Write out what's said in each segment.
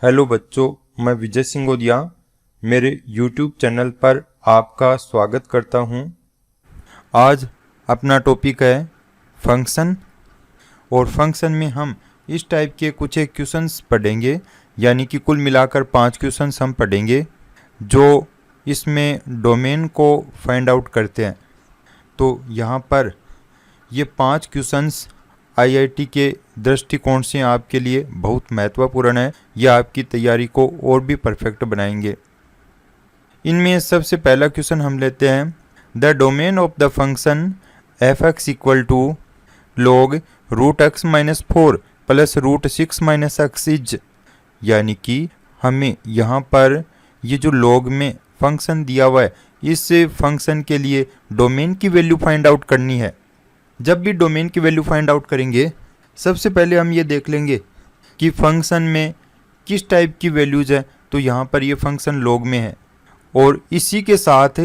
Hello बच्चों, मैं विजय सिंगोदिया मेरे YouTube चैनल पर आपका स्वागत करता हूं। आज अपना टॉपिक है फंक्शन और फंक्शन में हम इस टाइप के कुछ एक क्वेश्चंस पढ़ेंगे, यानी कि कुल मिलाकर 5 क्वेश्चंस हम पढ़ेंगे जो इसमें डोमेन को फाइंड आउट करते हैं। तो यहाँ पर ये 5 क्वेश्चंस आईआईटी के दृष्टिकोण से आपके लिए बहुत महत्वपूर्ण है। यह आपकी तैयारी को और भी परफेक्ट बनाएंगे। इनमें सबसे पहला क्वेश्चन हम लेते हैं, the domain of the function F X equal to log root X minus 4 plus root 6 minus X is, यानी कि हमें यहाँ पर ये जो log में फंक्शन दिया हुआ है, इस फंक्शन के लिए डोमेन की वैल्यू फाइंड आउट करनी है। जब भी डोमेन की वैल्यू फाइंड आउट करेंगे, सबसे पहले हम ये देख लेंगे कि फंक्शन में किस टाइप की वैल्यूज है। तो यहाँ पर ये फंक्शन log में है और इसी के साथ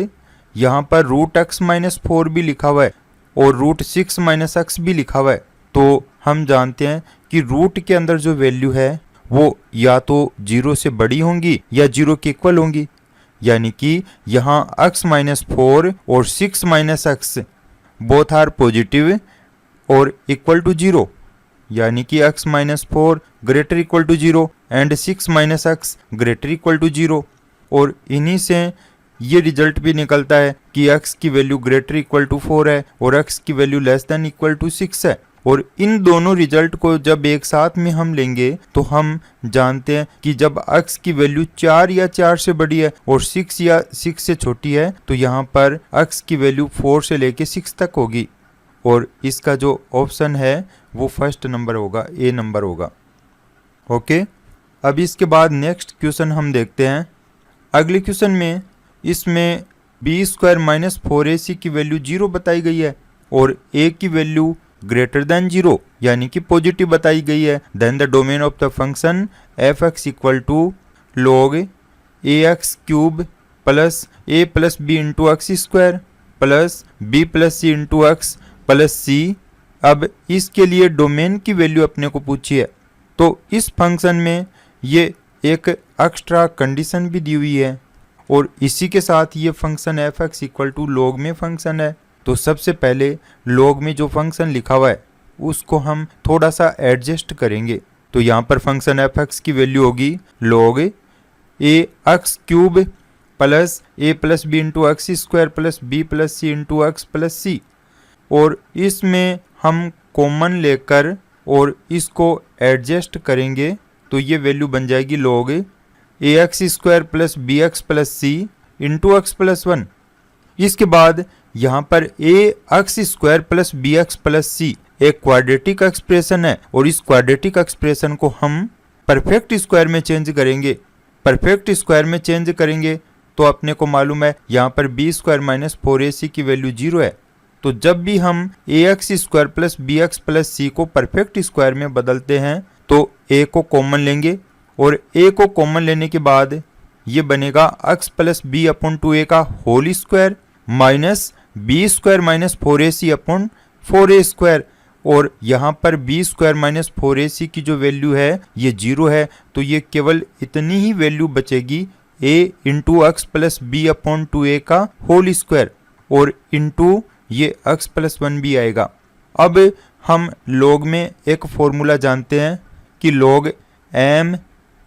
यहाँ पर रूट एक्स माइनस 4 भी लिखा हुआ है और रूट 6 माइनस एक्स भी लिखा हुआ है। तो हम जानते हैं कि रूट के अंदर जो वैल्यू है वो या तो 0 से बड़ी होंगी या 0 के इक्वल होंगी, यानी कि यहाँ x माइनस 4 और 6 minus X both are positive और इक्वल टू 0, यानी कि x minus 4 greater equal to 0 and 6 minus X greater equal to 0। और इन्हीं से ये रिजल्ट भी निकलता है कि x की वैल्यू ग्रेटर इक्वल टू 4 है और x की value less than equal to 6 है। और इन दोनों रिजल्ट को जब एक साथ में हम लेंगे तो हम जानते हैं कि जब x की वैल्यू 4 या 4 से बड़ी है और 6 या 6 से छोटी है तो यहाँ पर x की वैल्यू 4 से लेके 6 तक होगी और इसका जो ऑप्शन है वो फर्स्ट नंबर होगा, ए नंबर होगा। ओके, अब इसके बाद नेक्स्ट क्वेश्चन हम देखते हैं। अगले क्वेश्चन में इसमें बी स्क्वायर माइनस 4ac की वैल्यू 0 बताई गई है और a की वैल्यू ग्रेटर देन 0 यानी कि पॉजिटिव बताई गई है। Then the domain of the function F X equal to log A X cube plus A plus B into X square plus B plus C into X plus C. अब इसके लिए domain की value अपने को पूछी है। तो इस फंक्शन में ये एक एक्स्ट्रा कंडीशन भी दी हुई है और इसी के साथ ये function F X equal to log में फंक्शन है। तो सबसे पहले log में जो फंक्शन लिखा हुआ है उसको हम थोड़ा सा एडजस्ट करेंगे। तो यहाँ पर फंक्शन एफ एक्स की वैल्यू होगी log A X cube plus A plus B into X square plus B plus C into X plus C. और इसमें हम कॉमन लेकर और इसको एडजस्ट करेंगे तो ये वैल्यू बन जाएगी log A X square plus B X plus C into X plus 1। इसके बाद यहाँ पर A X square plus B X plus C एक क्वाड्रेटिक एक्सप्रेशन है और इस क्वाड्रेटिक एक्सप्रेशन को हम परफेक्ट स्क्वायर में चेंज करेंगे। परफेक्ट स्क्वायर में चेंज करेंगे तो अपने को मालूम है यहाँ पर बी स्क्वायर माइनस 4ac की वैल्यू 0 है। तो जब भी हम A X square plus B X plus C को परफेक्ट स्क्वायर में बदलते हैं तो a को कॉमन लेंगे और a को कॉमन लेने के बाद ये बनेगा x plus B upon 2a का whole square minus B square minus 4ac upon 4a square. और यहाँ पर बी स्क्वायर माइनस 4ac की जो वैल्यू है ये 0 है, तो ये केवल इतनी ही वैल्यू बचेगी a into X plus B upon 2a का होल स्क्वायर और इंटू ये x प्लस 1 भी आएगा। अब हम log में एक फॉर्मूला जानते हैं कि log m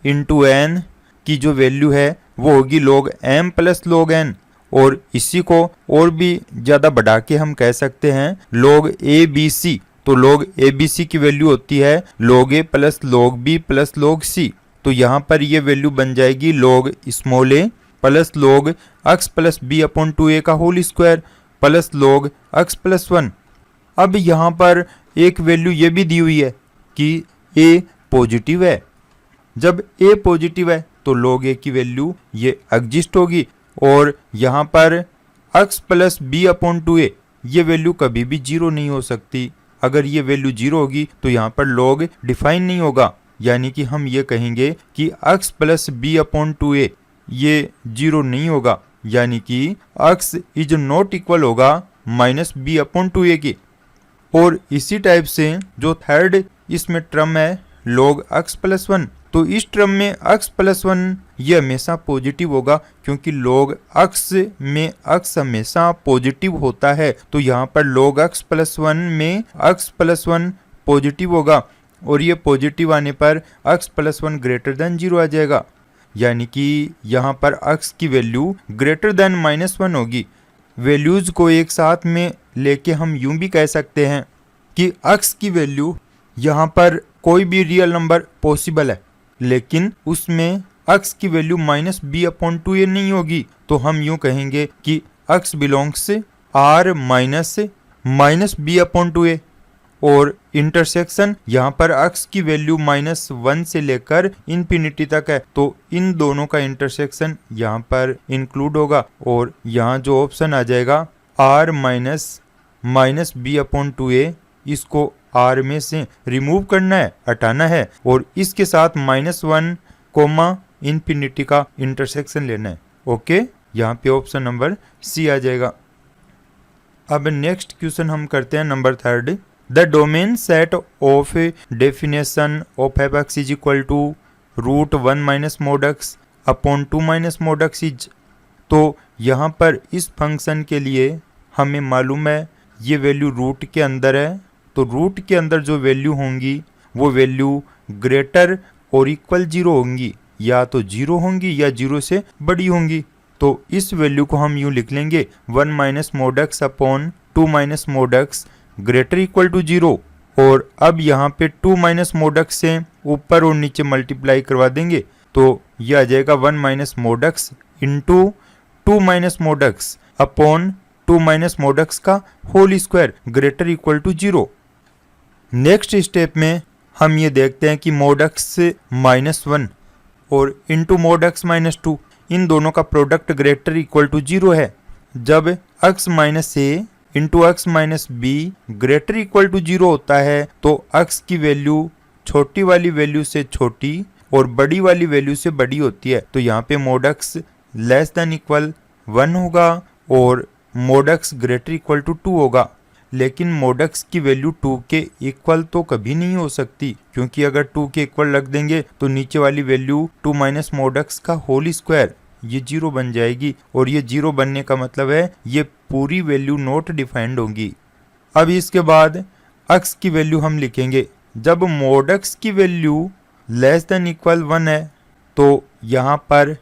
इंटू n की जो वैल्यू है वो होगी log m plus log n और इसी को और भी ज़्यादा बढ़ा के हम कह सकते हैं log abc। तो log abc की वैल्यू होती है log a plus log b plus log c। तो यहाँ पर ये वैल्यू बन जाएगी log small a plus log x plus b upon 2a का whole square plus log x plus 1। अब यहाँ पर एक वैल्यू ये भी दी हुई है कि a पॉजिटिव है। जब a पॉजिटिव है तो log a की वैल्यू ये एग्जिस्ट होगी और यहाँ पर x plus B upon 2a ये वैल्यू कभी भी 0 नहीं हो सकती। अगर ये वैल्यू 0 होगी तो यहाँ पर log डिफाइन नहीं होगा, यानी कि हम ये कहेंगे कि x plus B upon 2a ये 0 नहीं होगा, यानी कि x इज नॉट इक्वल होगा माइनस बी अपॉन 2a की। और इसी टाइप से जो थर्ड इसमें टर्म है log x प्लस 1, तो इस टर्म में x प्लस 1 ये हमेशा पॉजिटिव होगा, क्योंकि log x में x हमेशा पॉजिटिव होता है। तो यहाँ पर log x प्लस 1 में x प्लस 1 पॉजिटिव होगा, और ये पॉजिटिव आने पर x प्लस 1 ग्रेटर देन 0 आ जाएगा, यानी कि यहाँ पर x की वैल्यू ग्रेटर देन -1 होगी। वैल्यूज को एक साथ में लेके हम यूं भी कह सकते हैं कि x की वैल्यू यहाँ पर कोई भी रियल नंबर पॉसिबल है, लेकिन उसमें x की वैल्यू -b/2a नहीं होगी। तो हम यूं कहेंगे कि x belongs r minus b/2a, और इंटरसेक्शन यहाँ पर x की वैल्यू -1 से लेकर इन्फिनिटी तक है, तो इन दोनों का इंटरसेक्शन यहाँ पर इंक्लूड होगा, और यहाँ जो ऑप्शन आ जाएगा r माइनस b/2a, इसको r में से रिमूव करना है, हटाना है, और इसके साथ -1 कोमा इन्फिनिटी का इंटरसेक्शन लेना है। ओके, यहाँ पे ऑप्शन नंबर सी आ जाएगा। अब नेक्स्ट क्वेश्चन हम करते हैं number 3। The domain set of definition of f(x) is equal to √1 - mod x upon 2 - mod x is. तो यहाँ पर इस फंक्शन के लिए हमें मालूम है ये वैल्यू रूट के अंदर है, तो रूट के अंदर जो वैल्यू होंगी वो वैल्यू ग्रेटर और इक्वल 0 होंगी, या तो 0 होंगी या 0 से बड़ी होंगी। तो इस वैल्यू को हम यूं लिख लेंगे 1 - mod x upon 2 - mod x greater equal to 0, और अब यहाँ पे 2 - mod x से ऊपर और नीचे मल्टीप्लाई करवा देंगे, तो यह आ जाएगा 1 - mod x into 2 - mod x upon 2 - mod x का whole square greater equal to 0। Next step में हम ये देखते हैं कि mod x -1 और इंटू mod x -2 इन दोनों का प्रोडक्ट ग्रेटर इक्वल टू 0 है। जब x - a into x - b greater equal to 0 होता है, तो x की वैल्यू छोटी वाली वैल्यू से छोटी और बड़ी वाली वैल्यू से बड़ी होती है। तो यहाँ पे mod x less than equal 1 होगा और mod x greater equal to 2 होगा। लेकिन mod x की वैल्यू 2 के इक्वल तो कभी नहीं हो सकती, क्योंकि अगर 2 के इक्वल रख देंगे तो नीचे वाली वैल्यू 2 - mod x का होल स्क्वायर ये 0 बन जाएगी, और ये 0 बनने का मतलब है ये पूरी वैल्यू नॉट डिफाइंड होगी। अब इसके बाद x की वैल्यू हम लिखेंगे। जब mod x की वैल्यू लेस देन इक्वल 1 है, तो यहाँ पर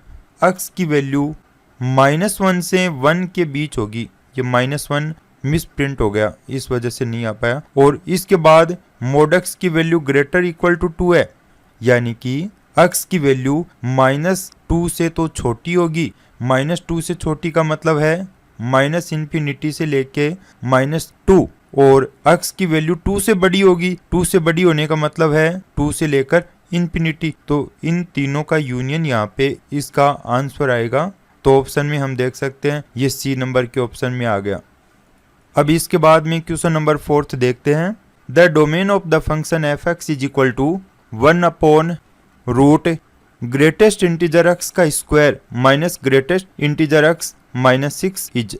x की वैल्यू -1 से 1 के बीच होगी। ये -1 मिस प्रिंट हो गया, इस वजह से नहीं आ पाया। और इसके बाद mod x की वैल्यू ग्रेटर इक्वल टू 2 है, यानी कि x की वैल्यू -2 से तो छोटी होगी। -2 से छोटी का मतलब है -∞ से लेके -2, और x की वैल्यू 2 से बड़ी होगी। 2 से बड़ी होने का मतलब है 2 से लेकर इन्फिनिटी। तो इन तीनों का यूनियन यहाँ पे इसका आंसर आएगा। तो ऑप्शन में हम देख सकते हैं ये सी नंबर के ऑप्शन में आ गया। अब इसके बाद में क्वेश्चन नंबर 4 देखते हैं। The domain of the function f(x) is equal to 1 upon root greatest integer x का square minus greatest integer x -6 is.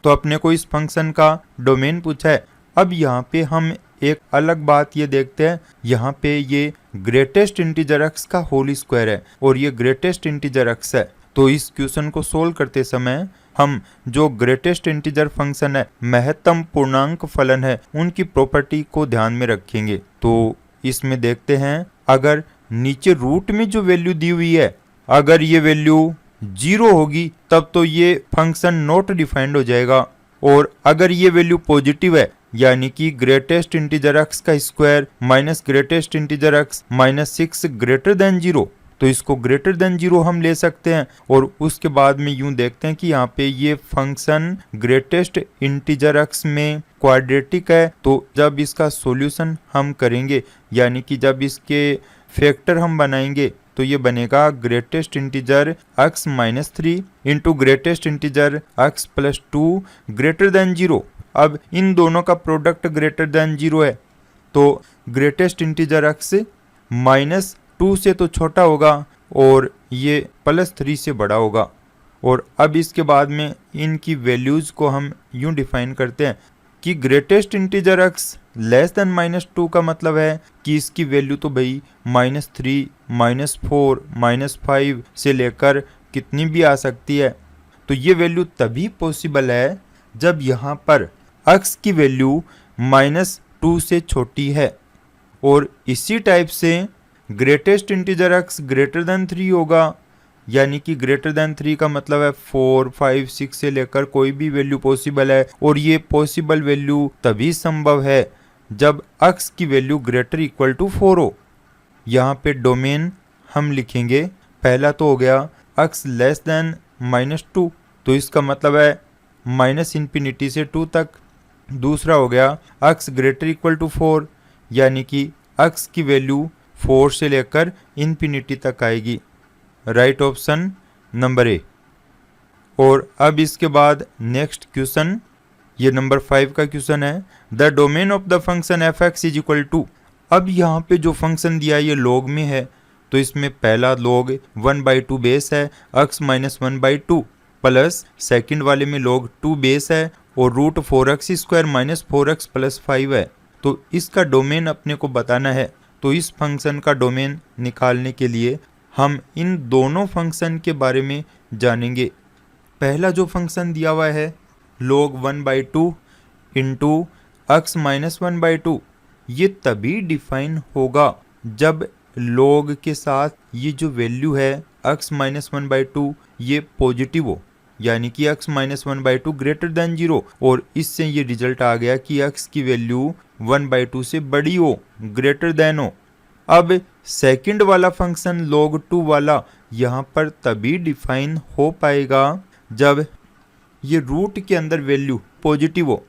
तो अपने को इस फंक्शन का डोमेन पूछा है। अब यहाँ पे हम एक अलग बात ये देखते हैं, यहाँ पे ये ग्रेटेस्ट इंटीजर x का होल स्क्वायर है और ये ग्रेटेस्ट इंटीजर x है। तो इस क्वेश्चन को सोल्व करते समय हम जो ग्रेटेस्ट इंटीजर फंक्शन है, महत्तम पूर्णांक फलन है, उनकी प्रॉपर्टी को ध्यान में रखेंगे। तो इसमें देखते हैं, अगर नीचे रूट में जो वैल्यू दी हुई है, अगर ये वैल्यू 0 होगी तब तो ये फंक्शन नॉट डिफाइंड हो जाएगा, और अगर ये वैल्यू पॉजिटिव है यानी कि ग्रेटेस्ट इंटीजर x का square minus greatest integer x -6 greater than 0, तो इसको ग्रेटर देन 0 हम ले सकते हैं। और उसके बाद में यूं देखते हैं कि यहाँ पे ये फंक्शन ग्रेटेस्ट इंटीजर x में क्वाड्रेटिक है, तो जब इसका सॉल्यूशन हम करेंगे यानी कि जब इसके फैक्टर हम बनाएंगे तो ये बनेगा greatest integer x -3 into greatest integer x +2 greater than 0। अब इन दोनों का प्रोडक्ट ग्रेटर देन 0 है, तो ग्रेटेस्ट इंटीजर x -2 से तो छोटा होगा और ये +3 से बड़ा होगा। और अब इसके बाद में इनकी वैल्यूज को हम यूं डिफाइन करते हैं कि greatest integer x less then -2 का मतलब है कि इसकी वैल्यू तो भाई -3, -4, -5 से लेकर कितनी भी आ सकती है। तो ये वैल्यू तभी पॉसिबल है जब यहाँ पर x की वैल्यू -2 से छोटी है। और इसी टाइप से greatest integer x greater than 3 होगा, यानी कि ग्रेटर देन 3 का मतलब है 4, 5, 6 से लेकर कोई भी वैल्यू पॉसिबल है। और ये पॉसिबल वैल्यू तभी संभव है जब x की वैल्यू ग्रेटर इक्वल टू 4 हो। यहाँ पे डोमेन हम लिखेंगे, पहला तो हो गया x लेस देन -2, तो इसका मतलब है -∞ से 2 तक। दूसरा हो गया x ग्रेटर इक्वल टू 4, यानी कि x की वैल्यू 4 से लेकर इन्फिनिटी तक आएगी। Right option number A. और अब इसके बाद नेक्स्ट क्वेश्चन, ये नंबर 5 का क्वेश्चन है। The domain of the function F X is equal to. अब यहाँ पे जो फंक्शन दिया है ये लॉग में है, तो इसमें पहला लॉग 1/2 बेस है x माइनस 1/2 प्लस सेकेंड वाले में लॉग 2 बेस है और root 4x² minus 4x plus 5 है। तो इसका डोमेन अपने को बताना है। तो इस फंक्शन का डोमेन निकालने के लिए हम इन दोनों फंक्शन के बारे में जानेंगे। पहला जो फंक्शन दिया हुआ है log 1/2 इंटू x माइनस 1/2, ये तभी डिफाइन होगा जब log के साथ ये जो वैल्यू है x माइनस 1/2 ये पॉजिटिव हो, यानी कि x माइनस 1/2 ग्रेटर देन 0। और इससे ये रिजल्ट आ गया कि x की वैल्यू 1/2 से बड़ी हो, ग्रेटर देन हो। अब सेकंड वाला फंक्शन log 2 वाला यहाँ पर तभी डिफाइन हो पाएगा जब ये रूट के अंदर वैल्यू पॉजिटिव हो।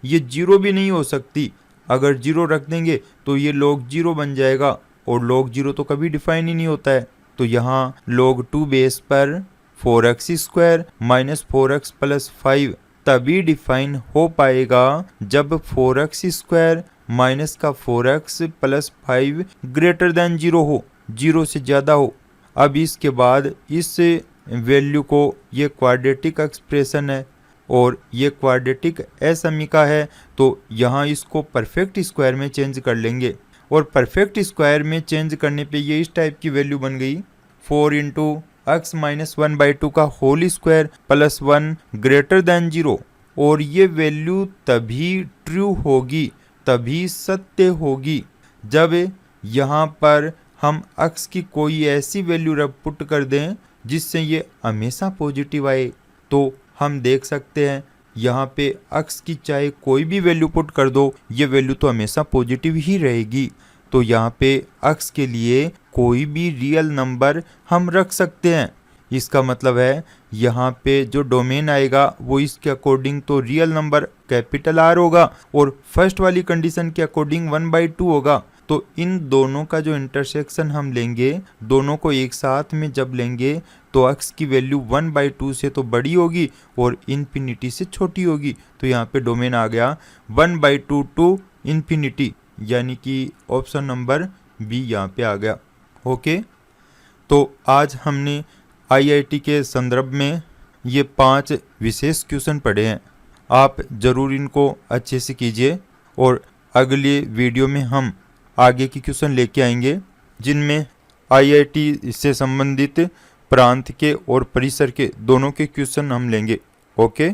ये 0 भी नहीं हो सकती, अगर 0 रख देंगे तो ये log 0 बन जाएगा और log 0 तो कभी डिफाइन ही नहीं होता है। तो यहाँ log 2 बेस पर 4x² माइनस 4x प्लस 5 तभी डिफाइन हो पाएगा जब 4x² माइनस का 4x प्लस 5 ग्रेटर देन 0 हो, 0 से ज़्यादा हो। अब इसके बाद इस वैल्यू को, ये क्वाड्रेटिक एक्सप्रेशन है और ये क्वाड्रेटिक असमीका है, तो यहाँ इसको परफेक्ट स्क्वायर में चेंज कर लेंगे। और परफेक्ट स्क्वायर में चेंज करने पे ये इस टाइप की वैल्यू बन गई 4 इंटू x माइनस 1/2 का whole square plus 1 greater than 0। और ये वैल्यू तभी ट्रू होगी, तभी सत्य होगी जब यहाँ पर हम x की कोई ऐसी वैल्यू पुट कर दें जिससे ये हमेशा पॉजिटिव आए। तो हम देख सकते हैं यहाँ पे x की चाहे कोई भी वैल्यू पुट कर दो, ये वैल्यू तो हमेशा पॉजिटिव ही रहेगी। तो यहाँ पे x के लिए कोई भी रियल नंबर हम रख सकते हैं। इसका मतलब है यहाँ पे जो डोमेन आएगा वो इसके अकॉर्डिंग तो रियल नंबर कैपिटल R होगा और फर्स्ट वाली कंडीशन के अकॉर्डिंग 1/2 होगा। तो इन दोनों का जो इंटरसेक्शन हम लेंगे, दोनों को एक साथ में जब लेंगे तो x की वैल्यू 1/2 से तो बड़ी होगी और इन्फिनिटी से छोटी होगी। तो यहाँ पे डोमेन आ गया 1/2 टू इन्फिनिटी, यानी कि ऑप्शन नंबर बी यहाँ पे आ गया। ओके, तो आज हमने IIT के संदर्भ में ये 5 विशेष क्वेश्चन पढ़े हैं। आप ज़रूर इनको अच्छे से कीजिए और अगले वीडियो में हम आगे की क्वेश्चन लेके आएंगे जिनमें IIT से संबंधित प्रांत के और परिसर के दोनों के क्वेश्चन हम लेंगे। ओके।